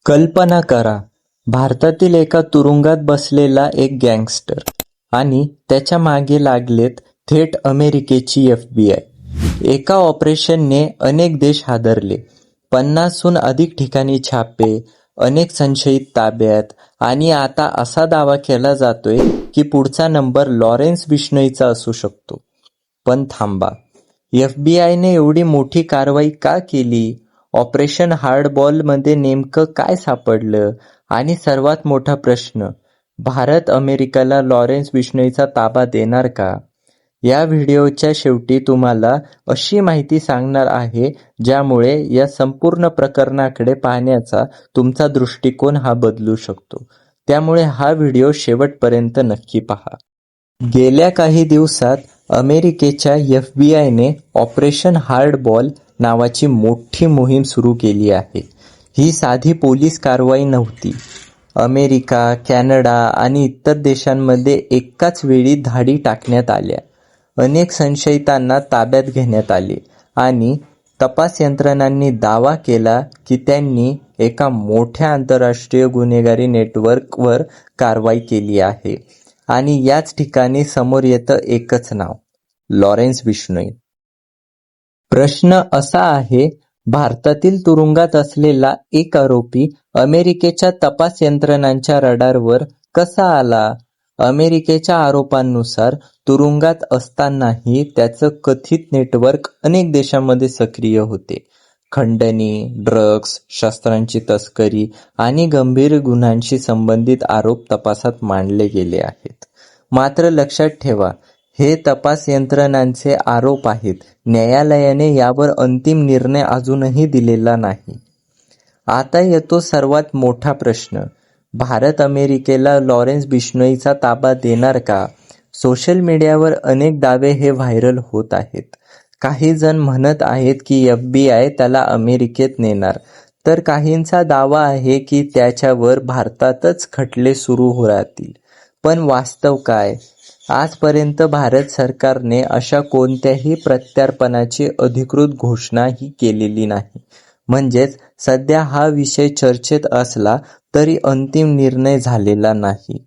कल्पना करा, भारतातील एका तुरुंगात बसलेला एक गँगस्टर आणि त्याच्या मागे लागलेत थेट अमेरिकेची FBI. एका ऑपरेशनने अनेक देश हादरले, 50हून अधिक ठिकाणी छापे, अनेक संशयित ताब्यात आणि आता असा दावा केला जातोय की पुढचा नंबर लॉरेन्स बिश्नोईचा असू शकतो. पण थांबा, FBIने एवढी मोठी कारवाई का केली? ऑपरेशन हार्डबॉलमध्ये नेमकं काय सापडलं? आणि सर्वात मोठा प्रश्न, भारत अमेरिकेला लॉरेन्स बिश्नोईचा ताबा देणार का? या व्हिडिओच्या शेवटी तुम्हाला अशी माहिती सांगणार आहे ज्यामुळे या संपूर्ण प्रकरणाकडे पाहण्याचा तुमचा दृष्टिकोन हा बदलू शकतो. त्यामुळे हा व्हिडिओ शेवटपर्यंत नक्की पहा. गेल्या काही दिवसात अमेरिकेच्या FBIने ऑपरेशन हार्डबॉल नावाची मोठी मोहीम सुरू केली आहे. ही साधी पोलीस कारवाई नव्हती. अमेरिका, कॅनडा आणि इतर देशांमध्ये एकाच वेळी धाडी टाकण्यात आल्या. अनेक संशयितांना ताब्यात घेण्यात आले आणि तपास यंत्रणांनी दावा केला की त्यांनी एका मोठ्या आंतरराष्ट्रीय गुन्हेगारी नेटवर्कवर कारवाई केली आहे. आणि याच ठिकाणी समोर येतं एकच नाव, लॉरेन्स बिश्नोई. प्रश्न असा आहे, भारतातील तुरुंगात असलेला एक आरोपी अमेरिकेच्या तपास यंत्रणांच्या रडारवर कसा आला? अमेरिकेच्या आरोपांनुसार तुरुंगात असतानाही त्याचं कथित नेटवर्क अनेक देशांमध्ये सक्रिय होते. खंडणी, ड्रग्ज, शस्त्रांची तस्करी आणि गंभीर गुन्ह्यांशी संबंधित आरोप तपासात मांडले गेले आहेत. मात्र लक्षात ठेवा, हे तपास यंत्रणांचे आरोप आहेत. न्यायालयाने यावर अंतिम निर्णय अजूनही दिलेला नाही. आता येतो सर्वात मोठा प्रश्न, भारत अमेरिकेला लॉरेन्स बिश्नोईचा ताबा देणार का? सोशल मीडियावर अनेक दावे हे व्हायरल होत आहेत. काही जण म्हणत आहेत की FBI त्याला अमेरिकेत नेणार, तर काहींचा दावा आहे की त्याच्यावर भारतातच खटले सुरू राहतील. पण वास्तव काय? आजपर्यंत भारत सरकारने अशा कोणत्याही प्रत्यार्पणाची अधिकृत घोषणाही केलेली नाही. म्हणजेच सध्या हा विषय चर्चेत असला तरी अंतिम निर्णय झालेला नाही.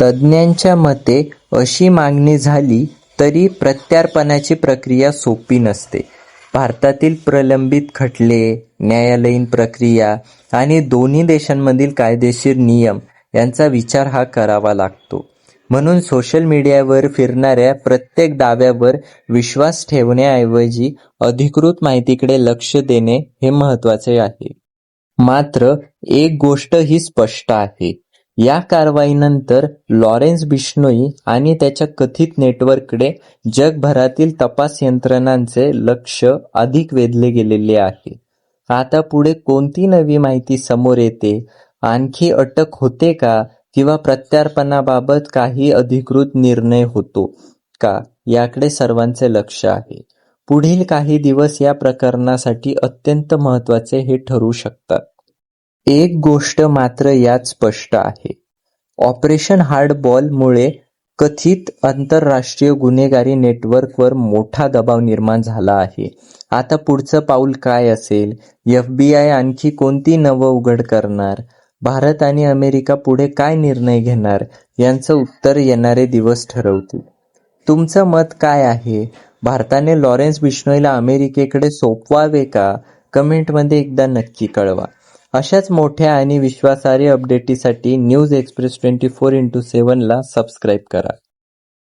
तज्ज्ञांच्या मते अशी मागणी झाली तरी प्रत्यार्पणाची प्रक्रिया सोपी नसते. भारतातील प्रलंबित खटले, न्यायालयीन प्रक्रिया आणि दोन्ही देशांमधील कायदेशीर नियम यांचा विचार हा करावा लागतो. म्हणून सोशल मीडियावर फिरणाऱ्या प्रत्येक दाव्यावर विश्वास ठेवण्याऐवजी अधिकृत माहितीकडे लक्ष देणे हे महत्त्वाचे आहे. मात्र एक गोष्ट ही स्पष्ट आहे, या कारवाईनंतर लॉरेन्स बिश्नोई आणि त्याच्या कथित नेटवर्ककडे जगभरातील तपास यंत्रणांचे लक्ष अधिक वेधले गेलेले आहे. आता पुढे कोणती नवी माहिती समोर येते? आणखी अटक होते का? किंवा प्रत्यार्पणाबाबत काही अधिकृत निर्णय होतो का? याकडे सर्वांचे लक्ष आहे. पुढील काही दिवस या प्रकरणासाठी अत्यंत महत्त्वाचे हे ठरू शकतात. एक गोष्ट मात्र यात स्पष्ट आहे, ऑपरेशन हार्डबॉलमुळे कथित आंतरराष्ट्रीय गुन्हेगारी नेटवर्कवर मोठा दबाव निर्माण झाला आहे. आता पुढचं पाऊल काय असेल? FBI आणखी कोणती नवं उघड करणार? भारत आणि अमेरिका पुढे काय निर्णय घेणार? यांचं उत्तर येणारे दिवस ठरवतील. तुमचं मत काय आहे? भारताने लॉरेन्स बिश्नोईला अमेरिकेकडे सोपवावे का? कमेंटमध्ये एकदा नक्की कळवा. अशाच मोठ्या आणि विश्वासार्ह अपडेटीसाठी न्यूज एक्सप्रेस 24x7 ला सबस्क्राईब करा.